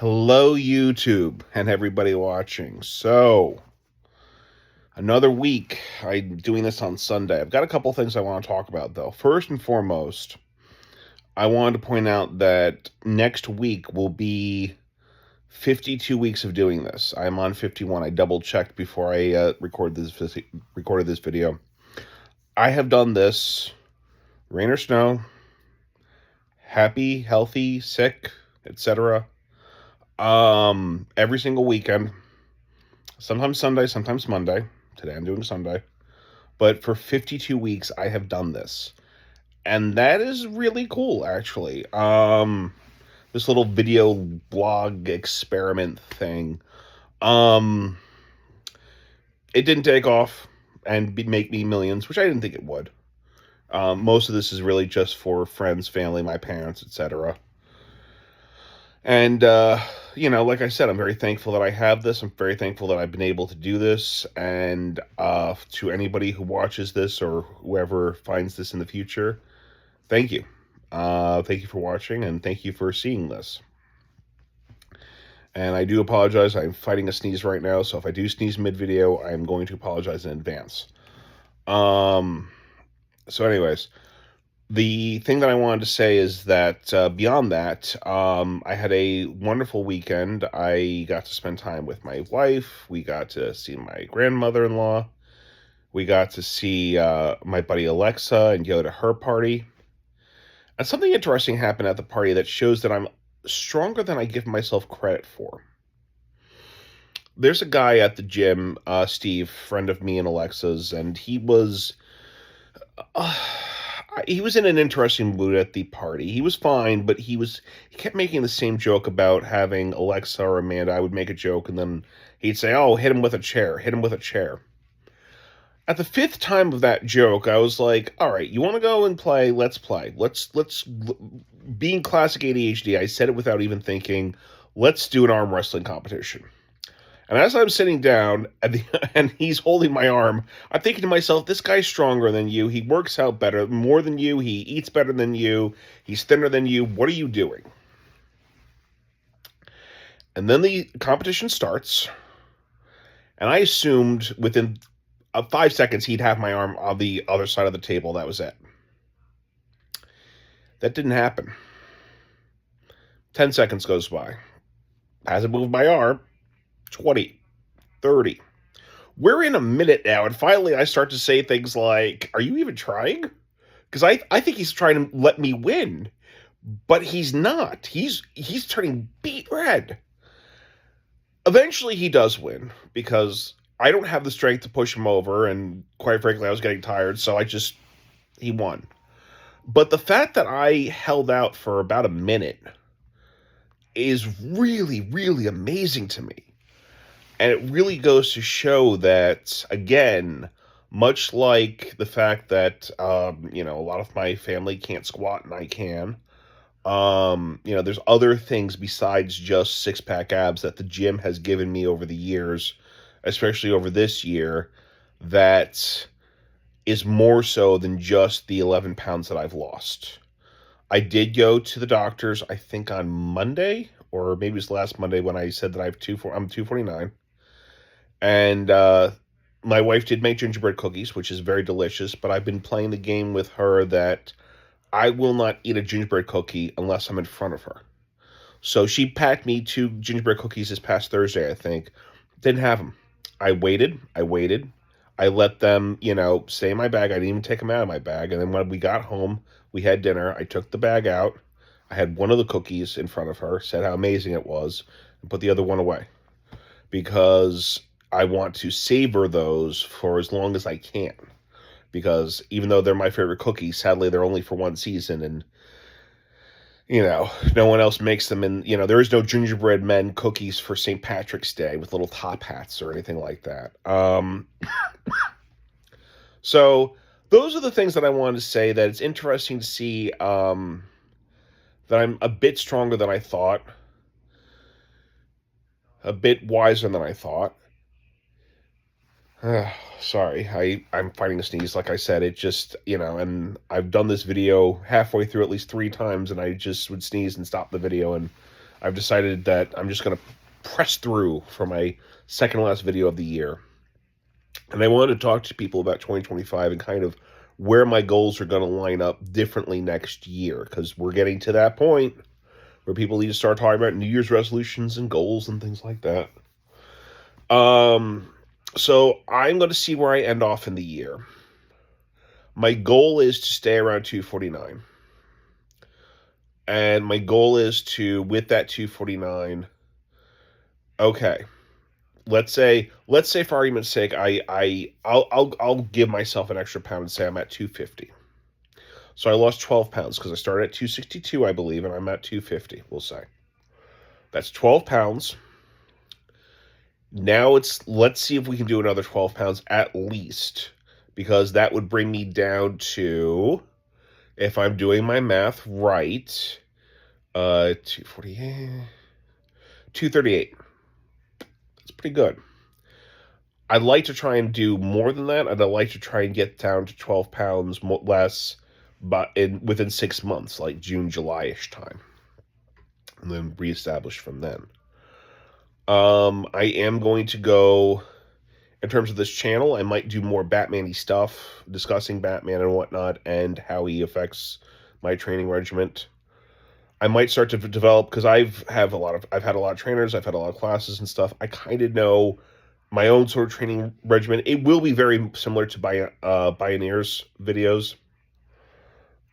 Hello, YouTube, and everybody watching. So, another week. I'm doing this on Sunday. I've got a couple things I want to talk about, though. First and foremost, I wanted to point out that next week will be 52 weeks of doing this. I'm on 51. I double checked before I recorded this video. I have done this, rain or snow, happy, healthy, sick, etc. Every single weekend. Sometimes Sunday, sometimes Monday. Today I'm doing Sunday. But for 52 weeks, I have done this. And that is really cool, actually. This little video blog experiment thing. It didn't take off and make me millions, which I didn't think it would. Most of this is really just for friends, family, my parents, etc. And, like I said, I'm very thankful that I have this. I'm very thankful that I've been able to do this. And to anybody who watches this or whoever finds this in the future, thank you. Thank you for watching, and thank you for seeing this. And I do apologize. I'm fighting a sneeze right now, so if I do sneeze mid-video, I'm going to apologize in advance. So anyways, the thing that I wanted to say is that beyond that, I had a wonderful weekend. I got to spend time with my wife. We got to see my grandmother-in-law. We got to see my buddy Alexa and go to her party. And something interesting happened at the party that shows that I'm stronger than I give myself credit for. There's a guy at the gym, Steve, friend of me and Alexa's, and he was in an interesting mood at the party. He was fine, but he kept making the same joke about having Alexa or Amanda. I would make a joke, and then he'd say, "Oh, hit him with a chair, hit him with a chair." At the fifth time of that joke, I was like, all right, you want to go and play? Let's play. Being classic ADHD, I said it without even thinking, let's do an arm wrestling competition. And as I'm sitting down, and he's holding my arm, I'm thinking to myself, this guy's stronger than you. He works out better, more than you. He eats better than you. He's thinner than you. What are you doing? And then the competition starts, and I assumed within 5 seconds he'd have my arm on the other side of the table. That was it. That didn't happen. 10 seconds goes by. Hasn't moved my arm. 20, 30. We're in a minute now, and finally I start to say things like, are you even trying? Because I think he's trying to let me win, but he's not. He's turning beet red. Eventually he does win, because I don't have the strength to push him over, and quite frankly, I was getting tired, so he won. But the fact that I held out for about a minute is really, really amazing to me. And it really goes to show that, again, much like the fact that, a lot of my family can't squat and I can, there's other things besides just six-pack abs that the gym has given me over the years, especially over this year, that is more so than just the 11 pounds that I've lost. I did go to the doctors, I think on Monday, or maybe it was last Monday, when I said that I'm 249. And my wife did make gingerbread cookies, which is very delicious, but I've been playing the game with her that I will not eat a gingerbread cookie unless I'm in front of her. So she packed me 2 gingerbread cookies this past Thursday, I think. Didn't have them. I waited. I let them, stay in my bag. I didn't even take them out of my bag. And then when we got home, we had dinner. I took the bag out. I had one of the cookies in front of her, said how amazing it was, and put the other one away. Because I want to savor those for as long as I can. Because even though they're my favorite cookies, sadly, they're only for one season. And, no one else makes them. And, there is no gingerbread men cookies for St. Patrick's Day with little top hats or anything like that. So those are the things that I wanted to say, that it's interesting to see that I'm a bit stronger than I thought. A bit wiser than I thought. Sorry, I'm fighting a sneeze. Like I said, it just, and I've done this video halfway through at least 3 times, and I just would sneeze and stop the video, and I've decided that I'm just going to press through for my second last video of the year. And I wanted to talk to people about 2025 and kind of where my goals are going to line up differently next year, because we're getting to that point where people need to start talking about New Year's resolutions and goals and things like that. So I'm going to see where I end off in the year. My goal is to stay around 249. And my goal is to, with that 249, okay, let's say for argument's sake, I'll give myself an extra pound and say I'm at 250. So I lost 12 pounds because I started at 262, I believe, and I'm at 250, we'll say. That's 12 pounds. Now let's see if we can do another 12 pounds at least, because that would bring me down to, if I'm doing my math right, 248, 238. That's pretty good. I'd like to try and do more than that, and I'd like to try and get down to 12 pounds less, but within 6 months, like June, July-ish time, and then reestablish from then. I am going to go, in terms of this channel, I might do more Batman-y stuff, discussing Batman and whatnot, and how he affects my training regiment. I might start to develop, because I've had a lot of trainers, I've had a lot of classes and stuff. I kind of know my own sort of training regimen. It will be very similar to Bioneer's videos.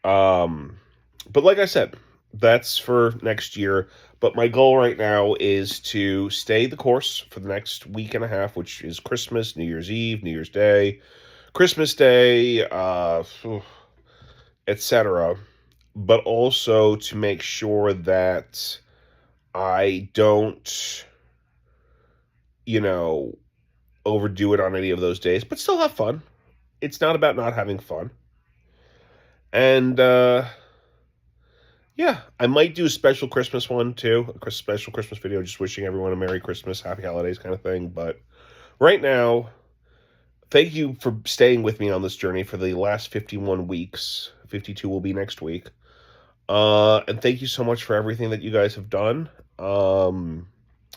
But like I said, that's for next year. But my goal right now is to stay the course for the next week and a half, which is Christmas, New Year's Eve, New Year's Day, Christmas Day, etc. But also to make sure that I don't, overdo it on any of those days, but still have fun. It's not about not having fun. And, yeah, I might do a special Christmas one, too. A special Christmas video, just wishing everyone a Merry Christmas, Happy Holidays kind of thing. But right now, thank you for staying with me on this journey for the last 51 weeks. 52 will be next week. And thank you so much for everything that you guys have done.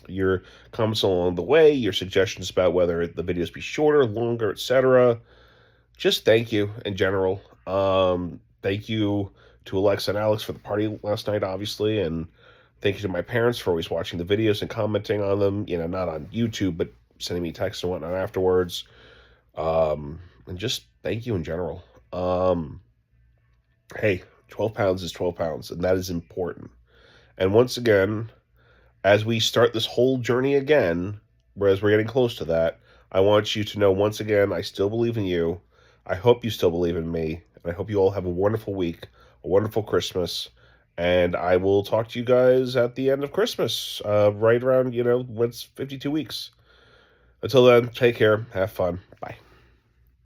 Your comments along the way, your suggestions about whether the videos be shorter, longer, etc. Just thank you in general. Thank you to Alexa and Alex for the party last night, obviously, and thank you to my parents for always watching the videos and commenting on them, not on YouTube, but sending me texts and whatnot afterwards. And just thank you in general. Hey, 12 pounds is 12 pounds, and that is important. And once again, as we start this whole journey again, whereas we're getting close to that, I want you to know, once again, I still believe in you. I hope you still believe in me. And I hope you all have a wonderful week, a wonderful Christmas. And I will talk to you guys at the end of Christmas, right around, when it's 52 weeks. Until then, take care. Have fun. Bye.